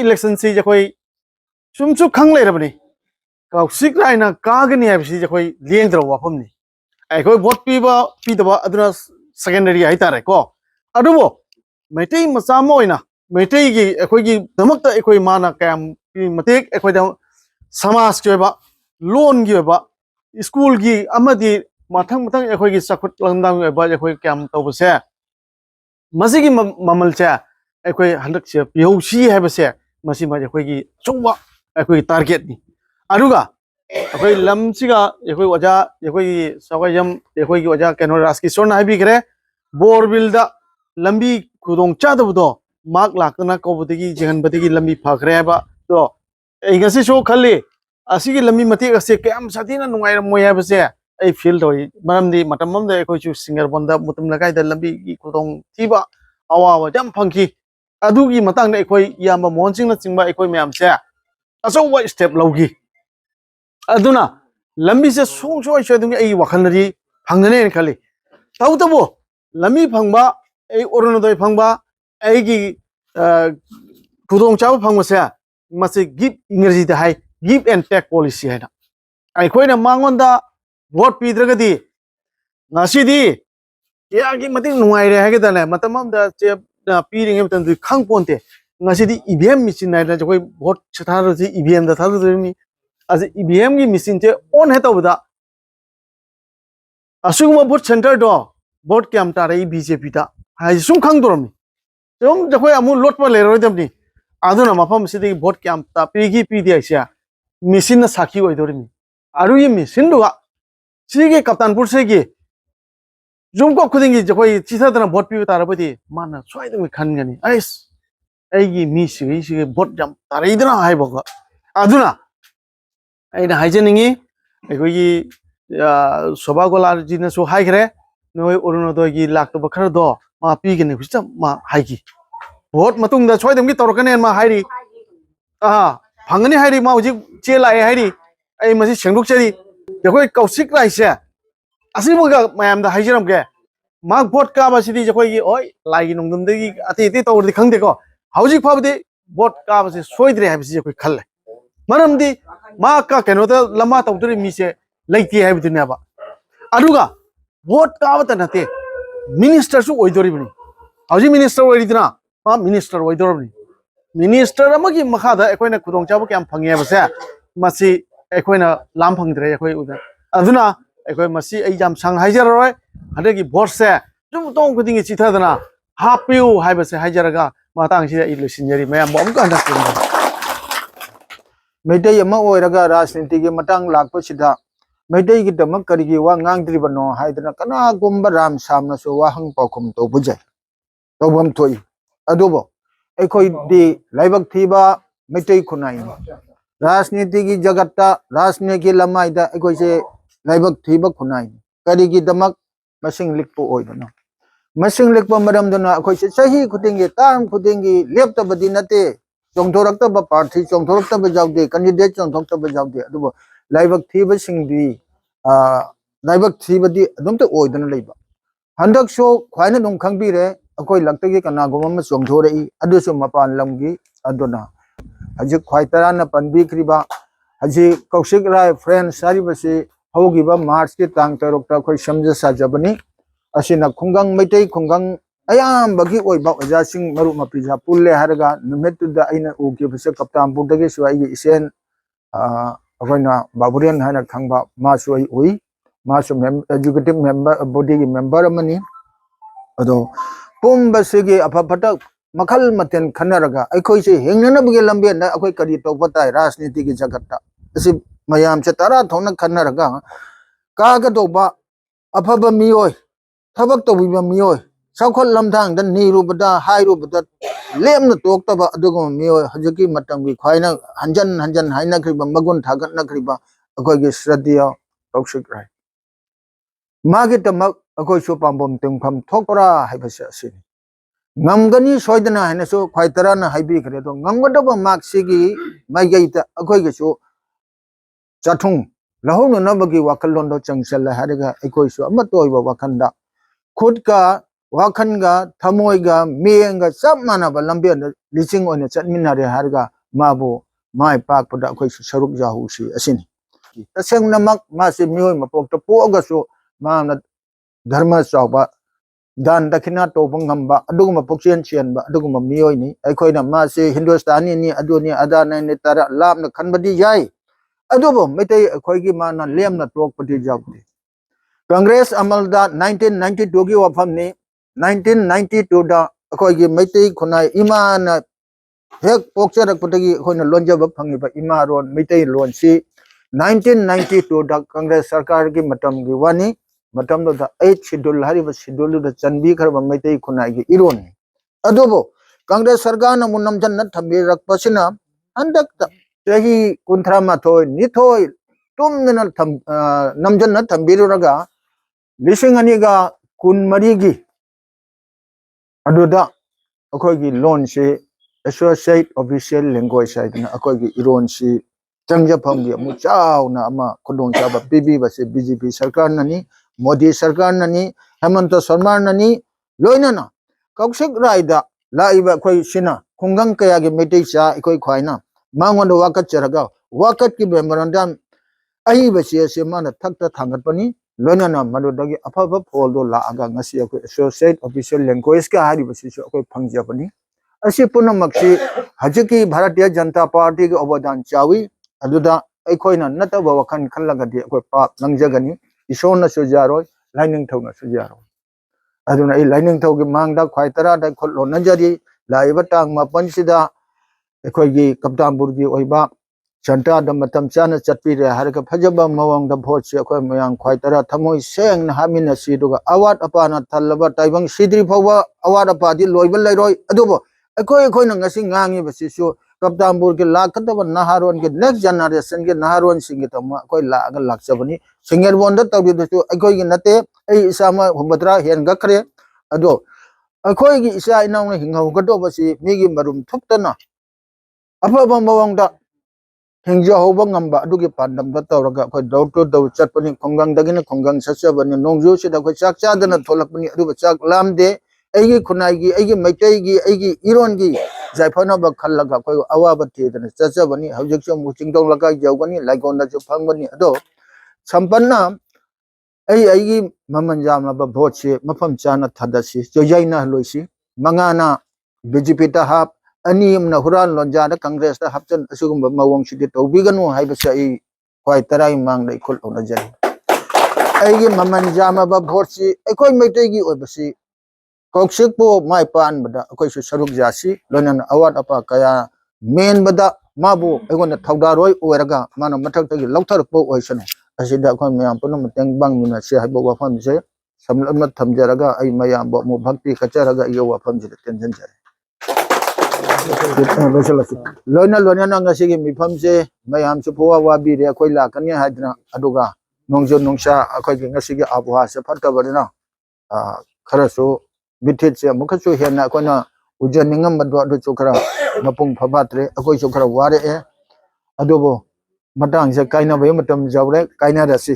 election စီจะค่อยชุมชุกครั้งเลยนะบัดนี้ก็สิกไรนะกากันเนี่ยสิจะค่อยเลี้ยงตัวว่าผมนี่ไอ้ค่อยบดปีตัวอันนั้น secondary ไอ้ตาไรก็อะดูบ่ไม่ได้มาซ้ำมอยนะไม่ได้กี่ไอ้ค่อยกี่สมัครแต่ไอ้ค่อยมานะแกมมาเทคไอ้ค่อยเดาสมาสกี่แบบloan กี่แบบ school กี่อามาดีมาทั้งไอ้ค่อยกี่สักคนลังดังไอ้บ้าไอ้ค่อยแกมตัวเสียมาสิกี่มามัลเสียไอ้ค่อยหันดักเสียพิวชีให้เสียมาสิมาไอ้ค่อยกี่ช่วงว่าไอ้ค่อย target นี่อะดูก็ไอ้ค่อยลำสิก็ไอ้ค่อยว่าจะไอ้ค่อยสาวยังไอ้ค่อยว่าจะแกนรัสกิสโซนให้บีกระบอร์บิลดาลำบีคุดงชาติบุตรมาร์กหลักนะก็บุตรกี่จังบุตรกี่ลำบีพักเรียบะตัวไอ้ก็สิโชว์ขัลเลยอาศัยลำบีมาที่ก็สิแกมสัตย์นั่นงวยมวยแบบเสียไอ้ฟิลด์ด้วยมันดีมาทำมันได้ไอ้ค่อยชูสิงเกอร์บอลดามุตมละกันแต่ลำบีคุดงที่บ้าว่าจำพังคีอะดูกี่มาตั้งไอ้ค่อยยามมอนซิงนั่นซิงบ้าไอ้ค่อยไม่เอาเสียอาศัยว่าสเต็ปเรากี่อะดูนะลำบีเสียส่งช่วยตรงนี้ไอ้วัคซีนที่พังเงินเนี่ยขัลเลยเท่าตัวลำบีพังบ้าไอ้อรุณโดยพังบ้าไอ้กี่คุดงเจ้าพังมาเสียมาสิ give อิงเกอร์ได้ give and take policy ให้นะไอ้คนน่ะมังวันดา vote ปีดระกดีงั้นสิดีแกกี่มาที่หน่วยเลยให้กันนะมาตั้งมั่นดาเจ็บปีริงให้มาตั้งดูข้างปนเตงั้นสิดี EVM มิชินไหนนะจะคุย vote ชัดๆเลย EVM ได้ทั้งตัวนี้อาจจะ EVM กี่มิชินเจ้ on ให้ตัวบุตรอาศัยว่า vote center ดอ vote แกมตาร์ไอ้ BJP ตาให้สุ่มข้างตัวนี้จงจะคุยอามุลลดมาเลยเราจะนี่อาดูนะมาพอมิสิดี vote แกมตาปีกี่ปีเดียเสียมิชินน่ะสักกี่วันตัวนี้อารุยมิชินดูว่าสิ่งที่กัปตันพูดสิ่งที่จงก็คุยงี้จะคุยที่ท่านvote ปีตาร์ไปที่มันน่ะช่วยตรงนี้ขันกันนี่ไอ้กี่มิสิ vote จำตาร์อีเดน่าให้บอกว่าอาดูนะไอ้น่ะให้เจนงี้ไอ้คุยสภาโกลาจีนสู้ให้กันเลยน้อยอรุณโดยกี่หลักตัวบัครดอมาปีกันนี่คุณจะมาให้กี่vote มาตุ้งแต่ช่วยตรงนี้ตลอดกันเนี่ยมาให้ดีพังกันนี่ให้ดีมาอุจิเจริญให้ดีไอ้มาสิเชียงลุกเจดีเดี๋ยวค่อยเกาสิกไรเสียอาศัยมันก็ไม่ยอมได้ให้เจริญแกมาvote ก้ามาสิดีจะค่อยกี่โอ้ยไล่กินนงดุมดีอาทิตย์ที่ตัวดีขังเด็กก็เขาจิพาไปดี vote ก้ามาสิช่วยดีให้ไปสิจะค่อยขัดเลยมันดีมาก้าแค่โน้ตละมาตัวตัวมีเสียไล่ที่ให้ไปดูเนี่ยบ้าอาดูก้าvote ก้ามาตั้งแต่ minister สู้โอ้ยตัวรีบนี่เขาจิ minister โอ้ยดีนะมา minister โอ้ยตัวรีบนี่ minister อะเมื่อกี้มาข้าได้ไอ้คนน่ะคุดงเจ้าพวกแกมพังเงี้ยภาษามาสิไอ้คนน่ะล้ำพังเตะไอ้คนอุดรอันนั้นไอ้คนมาสิไอ้ยามสังหายเจอร้อยฮันเดกี่บอสเซ่จุดต้องคุดิ้งจิตท่านะฮาปิวหายภาษาหายเจอร์ก็มาตั้งชื่ออิลุสินยารีแม่บอกกันนะคุณไม่ได้ยังมาโอยแล้วก็ราชนิติกิมาตั้งหลักประชิดาไม่ได้กิดมักกริกีว่างานที่บ้านน้องให้แต่นะก็น่ากุมบารามสามนะสัวหังปอคุมตัวบุญใจตัวบุญถอยอะดูบ่ไอ้คนดีไล่บักทีบ้าไม่ได้คนไหนราชนิติกิจักรตาราชนิติกิละไม่ได้ไอ้คนเช่ไล่บักทีบ้าคนไหนกริกีดมักมาสิงเล็กปูโอยนะมาสิงเล็กปูมาดำดนะไอ้คนเช่ใช่ฮีคุดิ้งตามคุดิ้งเลี้ยบตัวบดีนั่นเองจงทรักตัวบ้าปาร์ตี้จงทรักตัวบ้าเจ้าเด็กกันดีจงทรักตัวบ้าเจ้าเด็กดูบ่ไล่บักทีบ้าสิงดีไล่บักทีบ้าดีดมตัวโอยนั่นเลยบ้าฮันดักโชว์ควายนั่นดงขังบีเร่ไอ้คนหลังตะกี้กันนะกูมันส่งโทรอีอดูสมมาปานลำกี้อดูนะฮัจิควายตระนับปันบีครีบ้าฮัจิกอกสิกไรเฟรนด์สารีบัสิฮาวกีบ้ามาร์ชที่ต่างแต่รกตาคอยสมเจสัจจบันนี้อาศัยนักคงกังไม่ได้คงกังไอ้ยามบักกี้โอ้ยบ้าจะสิงมารุมาพิจารพูดเลยฮาร์กานุเมตุดาไอ้น่ะโอเคพิเศษกับตามพูดตะกี้สวยอีเซนไอ้คนน่ะบาบูเรียนให้นักขังบ้ามาสวยโอ้ยมาสวยexecutive member body memberมันนี่อะดูปุ่มบัสกี้อภัพพัดมาคัลมาเต็นขันนารกาไอ้คนที่เฮงนั่นบุกลัมเบียนนะไอ้คนกระดิ่งตัวปัตตาราชนิติกิจักรตาสิมายามเชตาราทองนักขันนารกากากตัวบ้าอภัพมีโอยทับตัววิบมีโอยสักคนลำทางดันนีรูปดาไฮรูปดาเลี้ยมนตัวตัวบ้าดูก็มีโอยฮัจกิมาตั้งวิควายนักหันจันหายนักคริบมกุนทักนักคริบไอ้คนที่สระเดียวตกสิกไรมากิตมักไอ้คนชูปัมบมตึงพัมทกราให้ภาษาสิงามกันนี่สวยนะให้นะสู้ควายตระนะให้บีกเรื่องงามกันดับมักสิกีไม่ใช่แต่ไอ้คนที่สู้จัตุงแล้วหุ่นนั่นบางทีว่าคัลลอนโดจังเซลล์ให้เรื่องไอ้คนสู้อามาตัวอีกว่าคันดาขุดกา wakanga thamoiga mienga samana ba lambe licing on chatminare harga mabu mai pak pada khoi saruk jahu si asini taseng namak masi mioi mapok to po ga so ma na dharma chawba dan dakhina to bangamba aduguma pokchen chen ba aduguma mioi ni ai khoi na masi hindustani ni aduni adana ni tara lam na khanbadi jai adubo metai khoi gi mana lem na tok pati jawti Congress amalda 1992 gi wafam ni 1992 da khoi gi metai khunai imana hek pokcharak patagi khoi na lonja ba phangi ba ima ron metai lon si 1992 da Congress sarkar gi matam gi wani matam da 8 schedule hari ba schedule da chanbi khar ba metai khunai gi iron adobo Congress sarkar na munam jan na thambi rak pasina andak ta tehi kunthra ma thoi ni thoi tum na tham namjan na thambi raga lising ani ga kun mari gi adoda akhoi gi loan se associate official language sai na akhoi gi iron si changja pham gi mu chau na ama khudong cha ba pb ba se bjp sarkar na ni modi sarkar na ni hemanta sharma na ni loina na kaushik rai da laiba khoi sina khungang kaya gi metai cha akhoi khwai na mangon do wakat charaga wakat ki memorandum ai ba se se ma na thak ta thangat pani loina na madu dagi apha ba phol do la aga ngasi akhoi associate official language ka hari ba se akhoi phangja pani asi punamaksi hajiki Bharatiya Janata Party ge obadan chawi aduda aikhoina nataba wakhan khallagadi akoi pap langjagani isona sujaroi lining thona sujaro aduna ai lining thogi mangda khwaitara da khollo najari laiba tang ma pansida akoi gi kaptanpur gi oiba Janta da matam chana chatpi re harka phajaba mawang da bhot se akoi mayang khwaitara thamoi seng na hamina si duga awat apana thallaba taibang sidri phawa awat apadi loibal lairoi adubo akoi na ngasi ngangi basi so kaptanpur ke lakataba naharon ke next generation ke naharon singe tama akoi la aga lakchabani singer bonda tawdi do akoi gi nate ai isama humbatra hen gakre ado akoi gi isa inaung hingau gato basi migi marum thuptana apaba mawang da hingja hoba ngamba adugi pandam da tawraga akoi daw to daw chatpani khongang dagina khongang sachabani nongju se da akoi chak chadana tholakpani aduba chak lamde aigi khunai gi aigi maitai gi aigi iron gi jaifana ba khallaga koi awaba the dana chachabani hawjik so muching dong laga jawgani laikon da phangani ado sampanna aigi mamanjam la ba bhot se mafam chana thadasi jojaina loisi mangana bjp ta hap ani amna huran lonja da Congress da hapchan asugum mawong sidi tobiganu haiba sai khwai tarai mang dai khol ona jari aigi mamanjam ba bhot se akoi maitai gi obasi Kaushik po mai pan bada akoi su saruk jasi lonan awat apa kaya main bada mabu egona thawdaroi oiraga mana mathak tagi lauthar po oisana asida akoi mayam puno mateng bang mina se haibo wafam se samlamna thamjaraga ai mayam bo mu bhakti kacharaga iyo wafam se tension jare loina ngasi gi mifam se mayam su phowa wabi re akoi la kanya hadna aduga nongjo nongsa akoi gi ngasi gi abwa se phatta barina kharasu Bithit se mukhachu hena kona ujaningam madwa do chokra mapung phabatre akoi chokra ware e adobo matang se kaina bay matam jawre kaina rasi